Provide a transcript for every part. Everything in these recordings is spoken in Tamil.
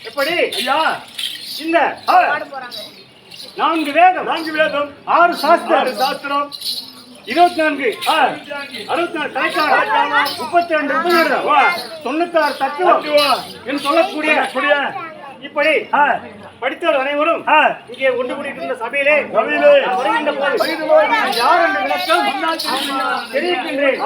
எப்படி ஐயா இந்த 4 வேதம் 6 சாஸ்திரம் 24 64 கணக்கான 32 உபநிடதம் 96 தத்துவம் என்று சொல்லக்கூடிய இப்படி படித்தவர் அனைவரும் இங்கே ஒன்று கூடியிருக்கின்ற சபையிலே வருகின்ற போது யார் என்ற விளக்கம் தெரிவிக்கின்றேன்.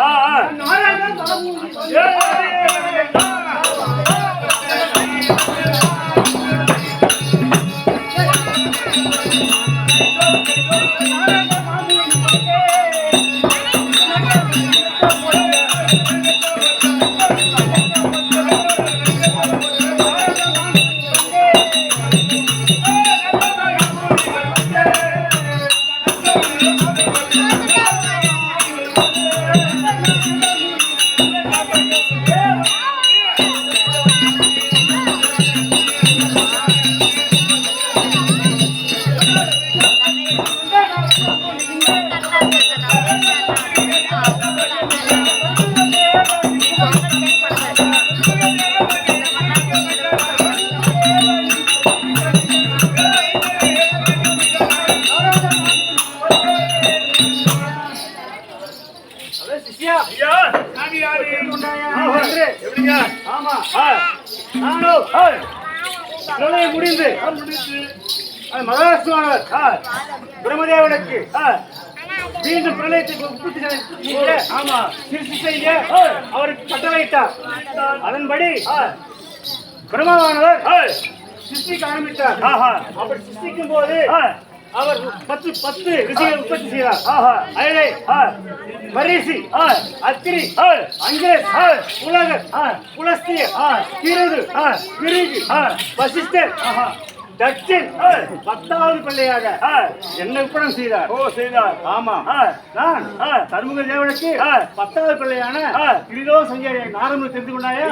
முடிந்து மகாராஷ்டிரமானவர் பிரம்மதேவனுக்கு மீண்டும் பிரளயத்தை உற்பத்தி செய்ய அவருக்கு கட்டளையிட்டார். அதன்படி பிரம்மாவானவர் சிருஷ்டிக்க ஆரம்பித்தார். அப்படி சிருஷ்டிக்கும் போது அவர் 10 ரிஷிகளை உற்பத்தி செய்தார். அதிலே மரீசி, அத்திரி, அங்கிரஸ், உலகர், புலஸ்தியர், கிருது, கிருகி, வசிஷ்டர், தட்சின் 10வது பிள்ளையாக என்ன விற்பனம் செய்தார். ஆமா, நான் சண்முக தேவனுக்கு 10வது பிள்ளையான கிரிதோ சஞ்சய நாரம்பு தெரிந்து கொண்டாயா?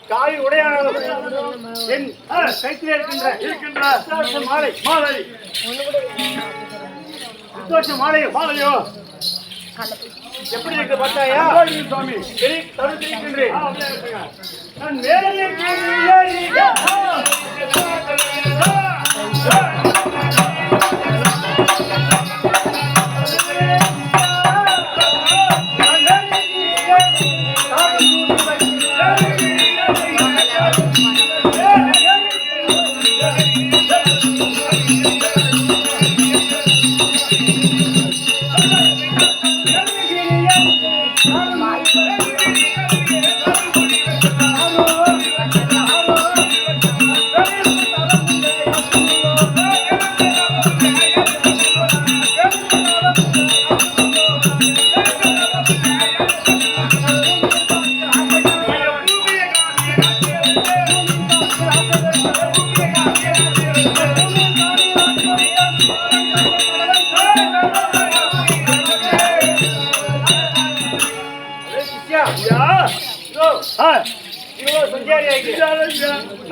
காவி உடையானது என் கைத்தில் இருக்கின்ற மாலை மாலையோ எப்படி இருக்கு பார்த்தாயா சுவாமி? தடுத்திருக்கின்றேன். நான் வேலையை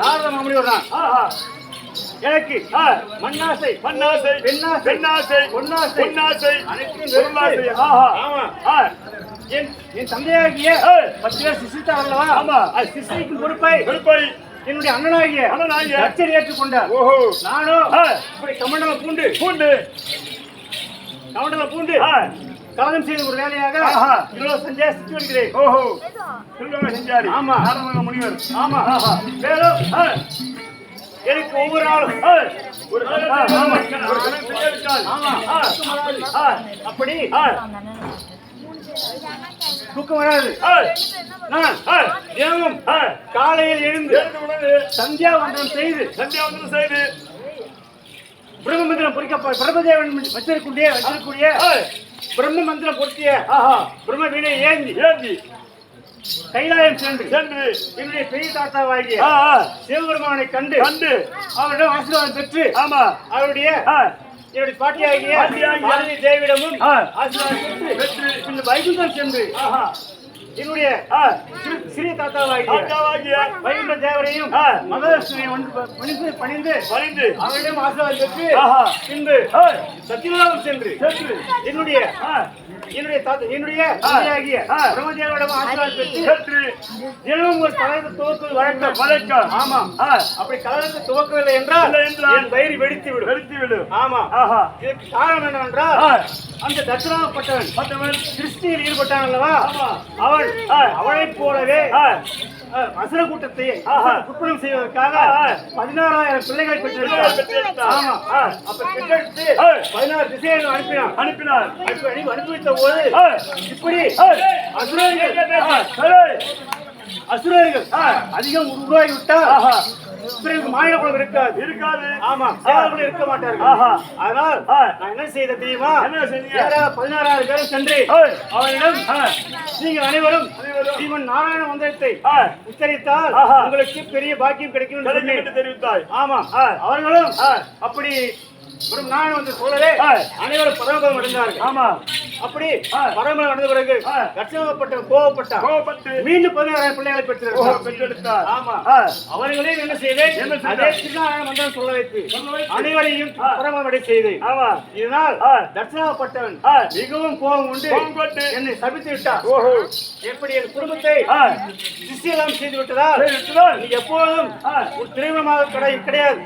நாரத மாமுனிவர் தான். எனக்கு மண்ணாசை மண்ணாசை பெண்ணாசை பெண்ணாசை பொன்னாசை பொன்னாசை அனைத்தையும் பொருளாசை. ஆமா. என் தந்தையாகிய பத்திர சிசித்தா அல்லவா? ஆமா. அது சிசிக்கும் பொறுப்பை பொறுப்பை என்னுடைய அண்ணனாகிய தட்சன் ஏற்றுக்கொண்டார். ஓஹோ. நானும் இப்படி கமண்டலம் பூண்டு பூண்டு கமண்டலம் பூண்டு கலகம் செய்த ஒரு வேலையாக இவ்வளவு சஞ்சாசித்து வருகிறேன். ஓஹோ. சொல்லுங்க செஞ்சாரு. ஆமா. நாரத முனிவர். ஆமா. மேலும் எனக்கு ஒவ்வொரு நாளும் ஒரு அப்படி தூக்கம் வராது. நான் தினமும் காலையில் எழுந்து சந்தியாவந்தனம் செய்து பிரம்ம மந்திரம் பிரம்மதேவன் வச்சிருக்கக்கூடிய பிரம்ம மந்திரம் பொருத்திய பிரம்ம வீணை ஏந்தி கைலாயம் சென்று என்னுடைய பெரிய தாத்தாவாகிய சிவபெருமானை கண்டு அவரிடம் ஆசீர்வாதம் பெற்று அவருடைய என்னுடைய பாட்டியாகிய பார்வதி தேவியிடமும் ஆசீர்வாதம் பெற்று இந்த வைகுண்டம் சென்று என்னுடைய சிறிய தாத்தாவாகிய வைகுண்ட தேவரையும் மகாலட்சுமியும் பணிந்து அவரிடம் ஆசீர்வாதம் பெற்று பின்பு சத்தியலோகம் சென்று என்னுடைய தந்தையாகிய பிரம்மதேவரிடம் ஆசீர்வாதம் பெற்று தினமும் ஒரு கலந்து துவக்குவது வழக்கம். ஆமா. அப்படி கலந்து துவக்கவில்லை என்றால் என் வயிறு வெடித்து விடும். ஆமா. இதுக்கு காரணம் என்னவென்றால் அந்த தட்சணாப்பட்டவன் கிருஷ்ணியில் ஈடுபட்டான் அல்லவா? அவளைப் போலவே அசுர கூட்டத்தை குப்பனம் செய்வதற்காக 16,000 பிள்ளைகளை பெற்றெடுத்தார். ஆமா. அப்ப பெற்றெடுத்து 16 திசைகள் அனுப்பினார். அனுப்பி வைத்த போது இப்படி அசுரர்கள் அதிகம் உருவாகிவிட்டால் பிறகு மாநில குலம் இருக்காது. ஆமா. சேவர்கள் இருக்க மாட்டார்கள். அதனால் நான் என்ன செய்த தெரியுமா? 16,000 பேரும் சென்று அவரிடம் நீங்கள் அனைவரும் ஸ்ரீமன் நாராயண மந்திரத்தை உச்சரித்தால் உங்களுக்கு பெரிய பாக்கியம் கிடைக்கும் என்று தெரிவித்தாய். ஆமா. அவர்களும் அப்படி நானும் வந்து சொல்லலே அனைவரும் பரமபதம் அடைந்தார்கள். ஆமா. அப்படி பரமபதம் அடைந்த பிறகு தட்சணாப்பட்டவன் கோபப்பட்டு மீண்டும் 16,000 பிள்ளைகளை பெற்றெடுத்தார். ஆமா. அவர்களையும் என்ன செய்தேன்? அதே திருநாராயண மந்திரம் சொல்ல வைத்து அனைவரையும் பரமபதம் அடை செய்தேன். ஆமா. இதனால் தட்சணாப்பட்டவன் மிகவும் கோபம் கொண்டு என்னை சபித்து விட்டார். ஓஹோ. எப்படி என் குடும்பத்தை சிசியெல்லாம் செய்து விட்டதால் நீ எப்போதும் ஒரு திருமணமாக கிடையாது.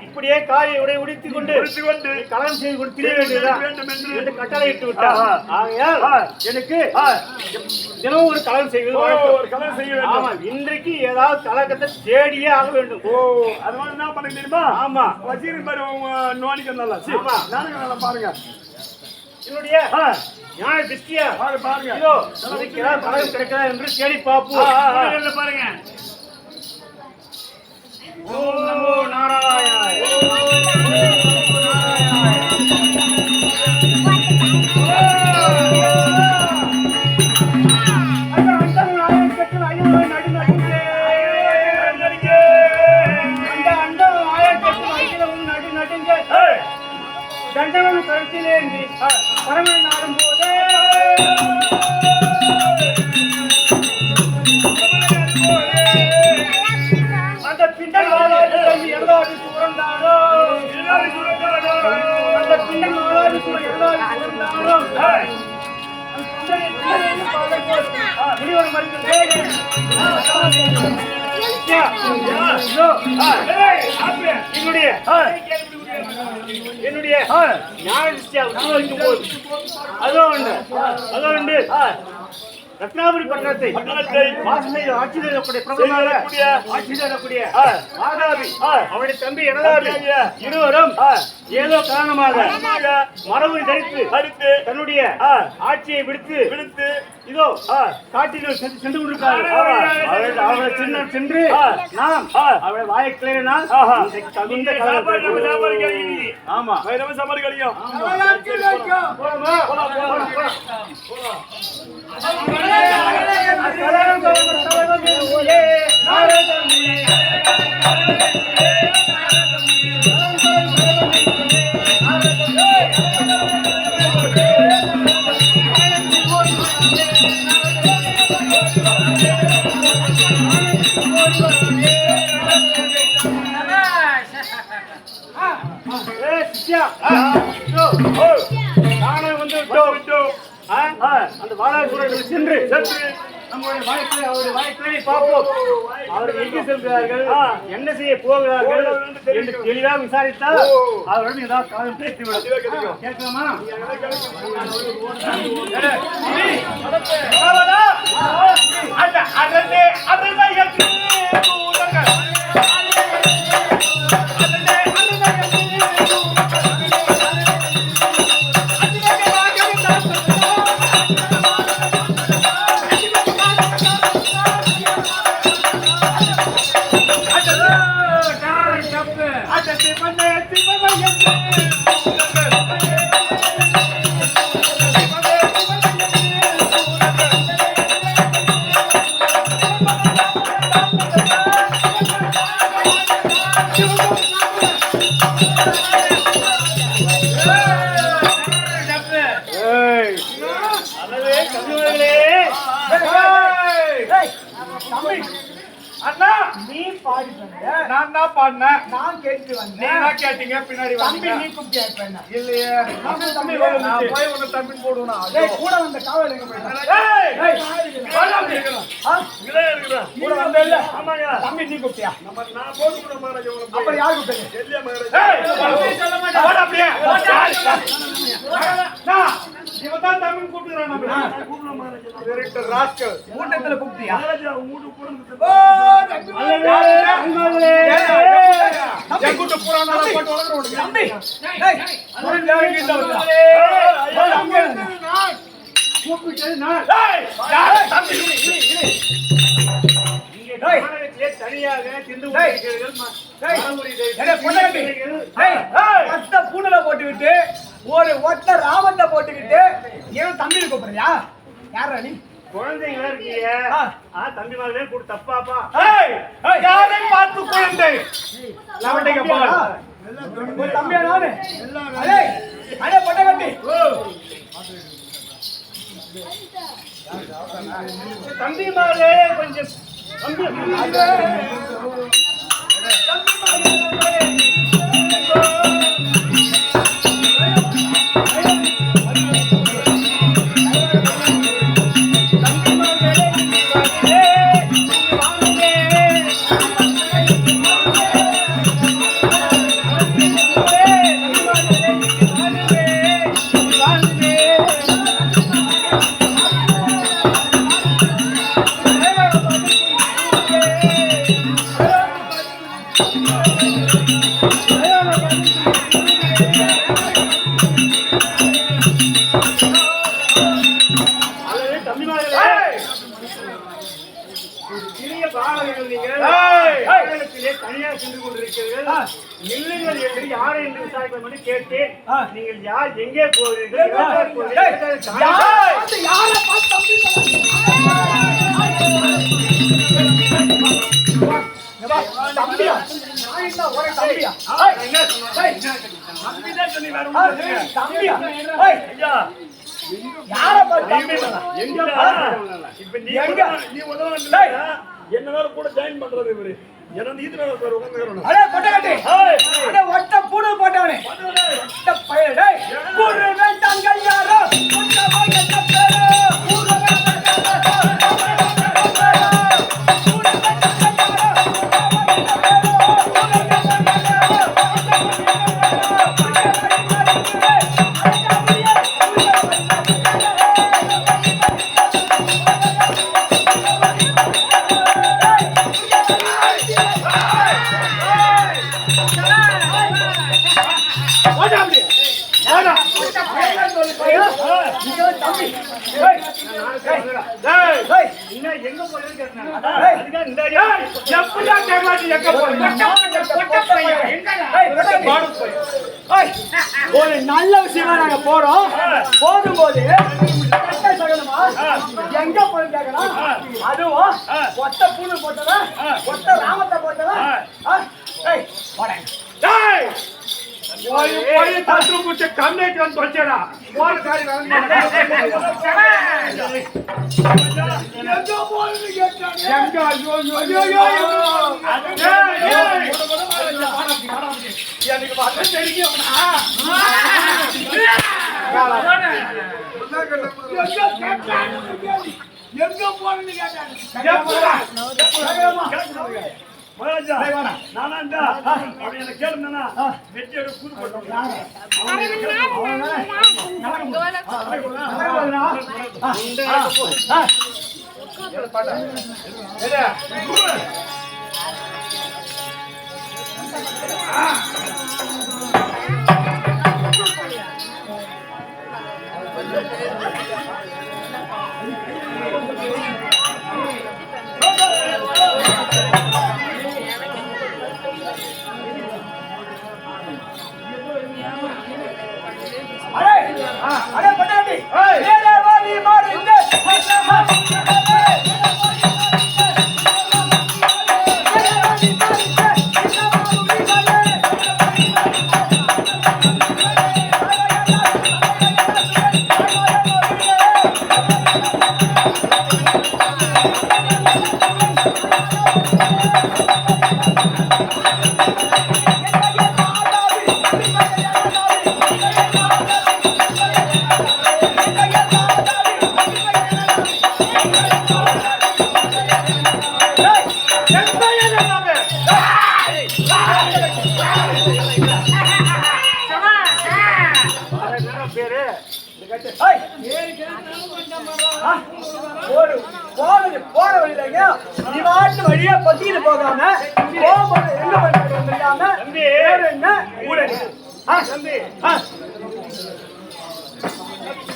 இப்படியே காயை உடைத்துக் கொண்டு கலகம் செய்து கொண்டு திரிய வேண்டும் என்று கட்டளையிட்டு விட்டார். ஆகையால் எனக்கு தினமும் ஒரு கலகம் செய்வது. ஆமா. இன்றைக்கு ஏதாவது கலகத்தை தேடியே ஆக வேண்டும். ஓ, அது மாதிரி என்ன பண்ண தெரியுமா? ஆமா. வசீரின் பாரு நானும் பாருங்க. என்னுடைய ஞான திருஷ்டியா பாருங்க. இதோ கலகம் கிடைக்கிறா என்று தேடி பார்ப்போம். பாருங்க. ஓம் நமோ நாராயணாய. தண்டவன் கருத்திலேந்தி பரமன் நாடும் போதே அந்த பிண்டல் எல்லாரும் சுரந்தாரோ அந்த பிண்டல் எல்லாரும் சுரந்தாரோ முனிவர் மறுத்து என்னுடைய ஞான திருஷ்டியா உருவாக்கும் போது அதோ உண்டு ரத்னாபுரி பட்டணத்தை ஆட்சி செய்யக்கூடிய மாதாவி அவருடைய தம்பி எனதாவி இருவரும் ஏதோ காரணமாக மரபு தரித்து தன்னுடைய ஆட்சியை விடுத்து இதோ காட்டில் சென்று கொண்டிருக்கிறார்கள். அவளை சின்ன சென்று நாம் அவளை வாய்க்கிளையினால் தகுந்த ஆமா சமாளி கழியும். Thank you. சிஷ்யா நானே வந்து விட்டோம். அந்த வாழாசூரர்கள் சென்று நம்முடைய வாழ்க்கை அவருடைய வாழ்க்கையை பார்ப்போம். அவர்கள் எங்கே செல்கிறார்கள், என்ன செய்ய போகிறார்கள் என்று தெளிவாக விசாரித்தால் அவருடன் ஏதாவது காலம் பேசிவிடும். கேட்கலாமா? அண்ணா நீ பாடி சொன்ன, நான் தான் பாடினேன். நான் கேட்டு வந்தேன். நீங்க கேட்டீங்க பின்னாடி தம்பி வந்தீங்க. நீ கூப்பிட்டியா இப்ப என்ன? இல்லையே தம்பி நான் போய் உன்னை தம்பி போடுவேனா? டேய், கூட வந்த காவல் எங்க போயிட்டான்? ஏய் டேய், வாடா அப்படிங்கறான். ஆ? இங்கதான் இருக்கிறான். கூட வந்த இல்ல? ஆமாங்க. தம்பி நீ கூப்பிட்டியா? நான் போட்டு விட மாட்டேன் இவனை போய். அப்புறம் யார் கூப்பிட்டது? எல்லையா மகராஜ். ஏய் வாடா அப்படியே. நான் இவன் தான் தம்பி கூப்பிடுறான் நம்ம. நான் கூப்பிட மகராஜ். Director rascal. கூட்டத்துல கூப்பிட்டியா? மகராஜ் மூடு போடுங்க. ஓ, தம்பி. என் கூட்ட புறானால போட்டு வளர்ற உனக்கு. தம்பி. டேய், ஒரு நாளைக்கு இந்த வருதா? கூப்பிட்டது நான். ஏய் யார் தம்பி? மாநகரத்திலே தனியாக திண்டு கொண்டிருக்கிறீர்கள். ஒத்த பூனல போட்டுக்கிட்டு ஒரு ஒத்த ராமத்தை போட்டுக்கிட்டு ஏன் தம்பி கூப்பிடுறியா? யாரா நீ? குழந்தைங்களா இருக்கீங்க. தம்பி மாதிரி கூட தப்பாப்பா. ஏய் யாரை பார்த்து குழந்தை? லவண்டைங்க போ. ஒரு தம்பியா நானு? அடே அடே பட்ட கட்டி. தம்பி மாதிரி கொஞ்சம் தம்பி சிறிய பாலகர்கள் நீங்கள் தனியாக சென்று கொண்டிருக்கிறீர்கள். இல்லங்கள் என்று யாரை என்று விசாரிக்க மட்டும் கேட்டேன். நீங்கள் யார், எங்கே போகிறீர்கள்? தம்பியா? தம்பியா? யார தம்பி? இப்ப நீ உதவ என்ன வேற கூட ஜாயின் பண்றது இவரு. என்ன இது வேற சார் உட்கார்ந்து. அடே பட்டகட்டி. அடே ஒட்ட பூடு போட்டவனே. ஒட்ட பையல் டேய். பூடு வேண்டாங்க யாரோ. ஒட்ட வாங்கட்ட பேரு. பூடு எங்க போறேன்னு கேட்டேன். ஒரு நல்ல விஷயமா நாங்க போறோம். போகும்போது எங்க போய் கேட்கலாம். அதுவும் ஒத்த பூண்டு போட்டவன், ஒத்த ராமத்தை போட்டவன். போய் தட்டு குச்சி கம்மிட்டு வந்து வச்சடா போற காரி எங்க போறது கேட்டானே எங்க ஐயோ ஐயோ எனக்கு வந்து தெரியும் எங்க போறது கேட்டானே மகாராஜா நானாண்டா அவன் என்ன கேளுனா வெட்டி எடுத்து கூது போட்டான் अरे पटाटी मेरे वाली मारेंगे போற வழியிலங்க நீ வாட்டு வழியா பத்திட்டு போகாம போகும்போது எங்க பண்ணிட்டு வந்துடாம வேற என்ன ஊரே தம்பி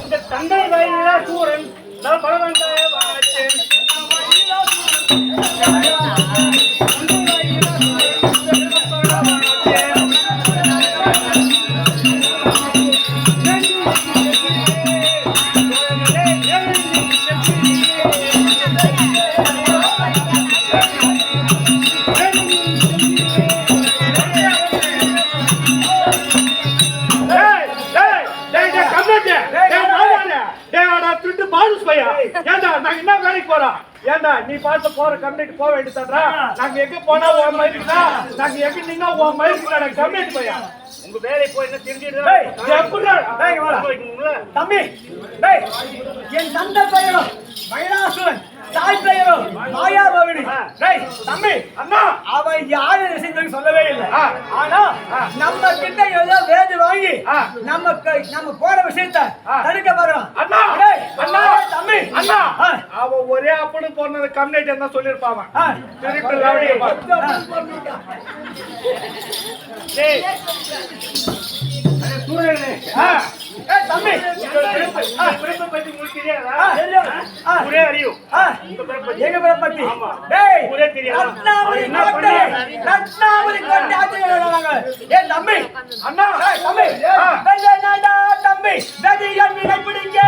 இந்த தந்தை வயலில சூரன் நான் பலவந்தாய வாழச்சேன் என்ன வேலைக்கு போறோம் ஏண்டா நீ பார்த்து போற கம்ப்ளீட் போக வேண்டியதா நாங்க எங்க போனா உன் மயிலுக்குனா நாங்க எங்க நின்னா உன் மயிலுக்கு கம்ப்ளீட் போயா உங்க வேலை போய் என்ன தெரிஞ்சிடுறா தம்பி என் தந்தை பெயரும் மயிலாசுரன் தாய் பெயரும் மாயாபவனி தம்பி அண்ணா அவன் யாரு விஷயத்துக்கு சொல்லவே இல்லை ஆனா நம்ம கிட்ட ஏதோ வேதி வாங்கி நம்ம போற விஷயத்த தடுக்க பாக்குறோம் அண்ணா அண்ணா தம்பி அண்ணா அவன் ஒரே அப்படி போனது கம்ப்ளீட் என்ன சொல்லிருப்பான் திருப்பி சூரியனே தம்பி பத்தி முடிக்கிறீங்களா அறியும் எங்க பத்தி ரத்னாவளி கோட்டை ஆச்சரியம் ஏன் தம்பி அண்ணா தம்பி தம்பி நதிகள் வினை பிடிங்க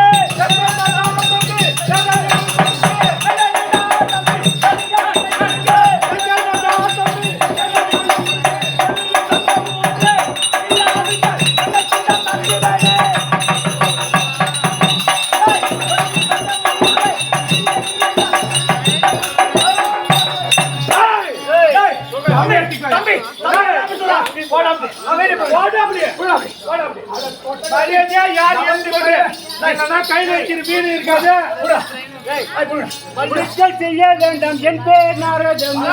செய்ய வேண்டாம் என் பேர் நாரதம்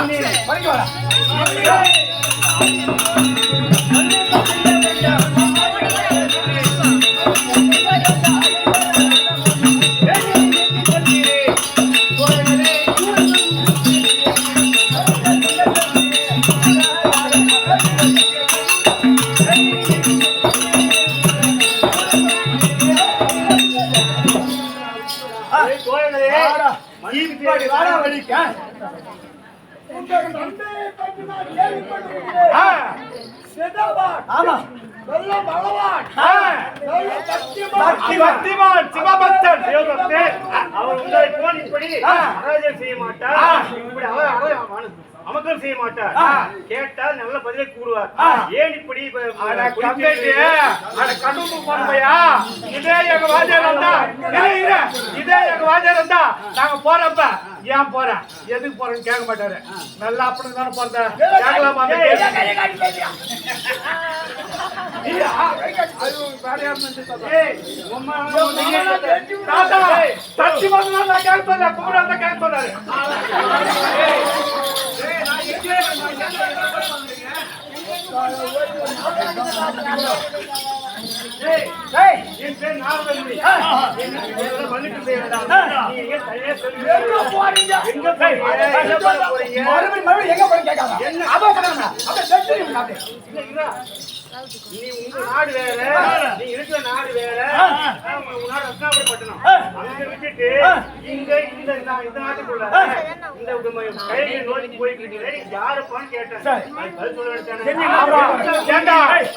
பக்திமான் சிவபக்தன் அவர் உங்களை போன் இப்படி செய்ய மாட்டார் இப்படி அவர் அமக்கல் செய்ய மாட்டார். கேட்டால் நல்ல பதிலை கூறுவார். ஏன் இப்படி கடுப்பு போறமையா? இதே எங்க வாத்தியார் வந்தா இதே எங்க வாத்தியார் வந்தா நாங்க போறப்ப ஏன் போறேன் எதுக்கு போறேன்னு கேட்க மாட்டாரு. நல்லா அப்படி தானே போறேன் கேட்கலாமா? சச்சி வந்து கேட்க சொல்ல குமரன் கேட்க சொன்னாரு. என் பேர் நாரதமுனி. மன்னிப்பு செய்ய வேண்டாம். நீங்க சரியா சொல்லுங்க. எங்க போறீங்க? மறுபடியும் எங்க போய் கேட்காத. என்ன நீ உங்க நாடு வேற, நீ இருக்கிற நாடு வேற. உங்க நாடு ரத்னாபுரப்பட்டினம். அங்க விட்டுட்டு இங்க இந்த நாட்டுக்குள்ள இந்த கையை நோக்கி போய்கிட்டு யாருப்பான்னு கேட்டேன். அது சொல்ல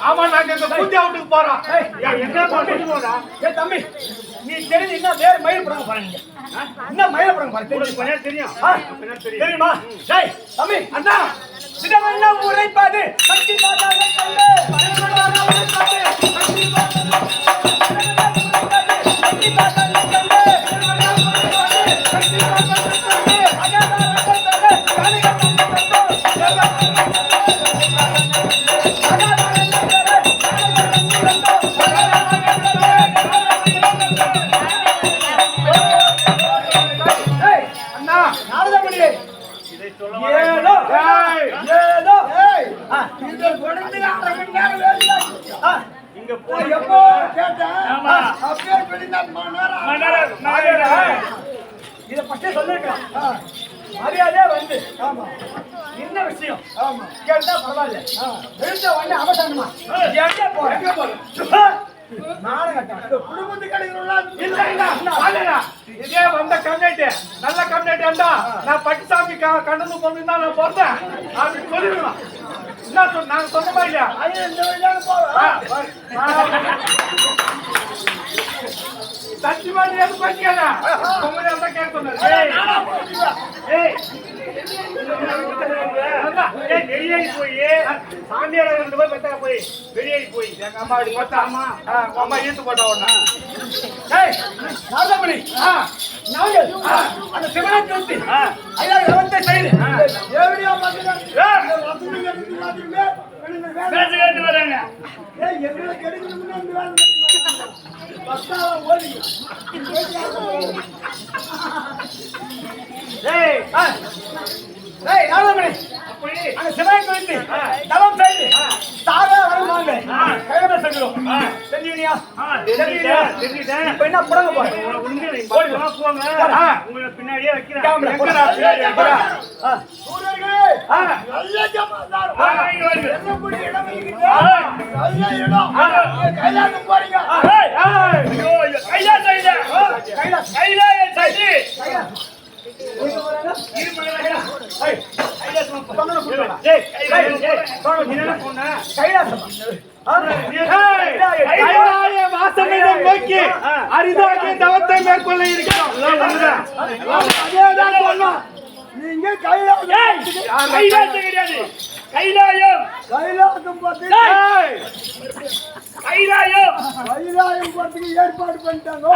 ஆமா நாங்க இந்த பூஜா வீட்டுக்கு போறோம். எங்க போறா? தம்பி நீ தெரிஞ்சு என்ன வேற மயில் படம் பாருங்க. என்ன மயில் படம் பாருங்க. தெரியும் தெரியுமா? டேய் தம்பி அண்ணா சிதமெல்லாம் உரைப்பாது சக்தி பாதாள கல்லே பரமனான உரைப்பாது சக்தி பாதாள சக்தி பாதாள கல்லே பரமனான உரைப்பாது சக்தி பாதாள கல்லே அகாதார கல்லே காலிக கல்லே அண்ணா நாரதமுனி இதை சொல்ல ஏதோ ஏதோ இது தொடர்ந்து அரை மணி நேரம் வேலை. இங்க போய் எப்போ கேட்டேன் அப்படியே வெளியில இதை பற்றி சொல்லிருக்கலாம். மரியாதையா வந்து ஆமா என்ன விஷயம் ஆமா கேட்டா பரவாயில்ல. எழுந்த உடனே அவசரமா எங்க போறேன் இதே வந்த கம்யூனிட்டி நல்ல கம்யூனிட்டி இருந்தா நான் பட்டிசாமி கண்ணு பொண்ணு தான் நான் போறேன் அப்படின்னு சொல்லிடுவேன். என்ன நாங்க சொன்னமா இல்லையா? தச்சி மாதிரி எதுவும் பண்ணிக்காத உங்களை தான் கேட்க சொன்னாரு. வெளியேறி போய் சாமியார் ரெண்டு பேர் பெற்ற போய் வெளியேறி போய் எங்க அம்மா அப்படி பார்த்தா அம்மா ஈத்து போட்டா ஒண்ணு. நாரதமுனி நாங்கள் அந்த சிவனாட்சி வந்து ஐயா ரவத்தை செய்து எப்படியா பேசிக்கிட்டு வராங்க. எங்களை கிடைக்கணும்னு பஸ்ஸால ஓடி நாரதமுனி அந்த சிவனாட்சி வந்து தவம் செய்து தாரா வருவாங்க கையில செல்கிறோம். தெரிஞ்சுக்கியா இப்ப என்ன புடங்க போறேன் உங்களை பின்னாடியே வைக்கிறேன். நோக்கி அரிதாக தவத்தை மேற்கொள்ள இருக்கிறோம். நீங்க கைலாயம் கிடையாது. கைலாயம் கைலாயம் பார்த்து கைலாயம் கைலாயம் போறதுக்கு ஏற்பாடு பண்ணிட்டாங்க.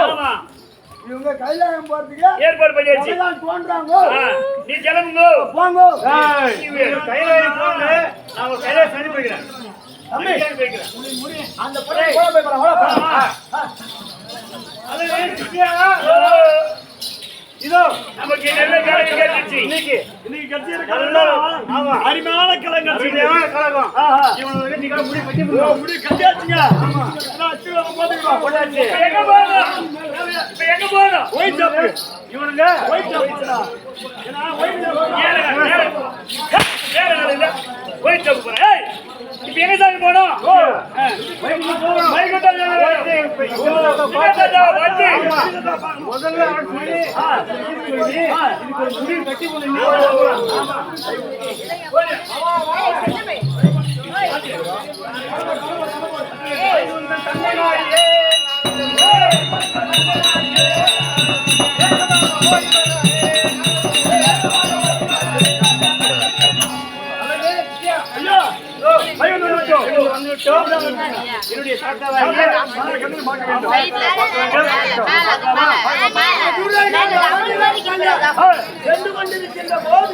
இவங்க கைலாயம் போறதுக்கு ஏற்பாடு பண்ணியாச்சு. தோன்றாங்க. நீ கிளம்புங்க போங்க. கைலாயம் போங்க. நான் கைலாயம் சரி போய்க்கிறேன். அந்த படம் போல போய் பாருங்க. இதோ நமக்கு நல்ல கலகம் கிடைச்சிச்சு. இன்னைக்கு கட்சி ஆமா அருமையான கலகம் கிடைச்சிச்சு. கலகம் இவனுக்கு நீங்க முடி பத்தி முடி கட்டியாச்சுங்க. ஆமா போட்டாச்சு. எங்க போறோம்? இப்ப எங்க போறோம்? ஒயிட் சாப்பு இவனுங்க ஒயிட் சாப்பிடுறா. ஏன்னா ஒயிட் சாப்பிடுறா. ஏல ஒயிட் சாப்பிடு போறேன். ஏய் இப்ப எங்க சாமி போறோம்? மைக் கட்ட வண்டி முதல்ல சொல்லி இதுக்கு ஒரு முடி கட்டி போடுங்க. என்னுடைய தாத்தாவாகிய சென்று கொண்டிருக்கின்ற போது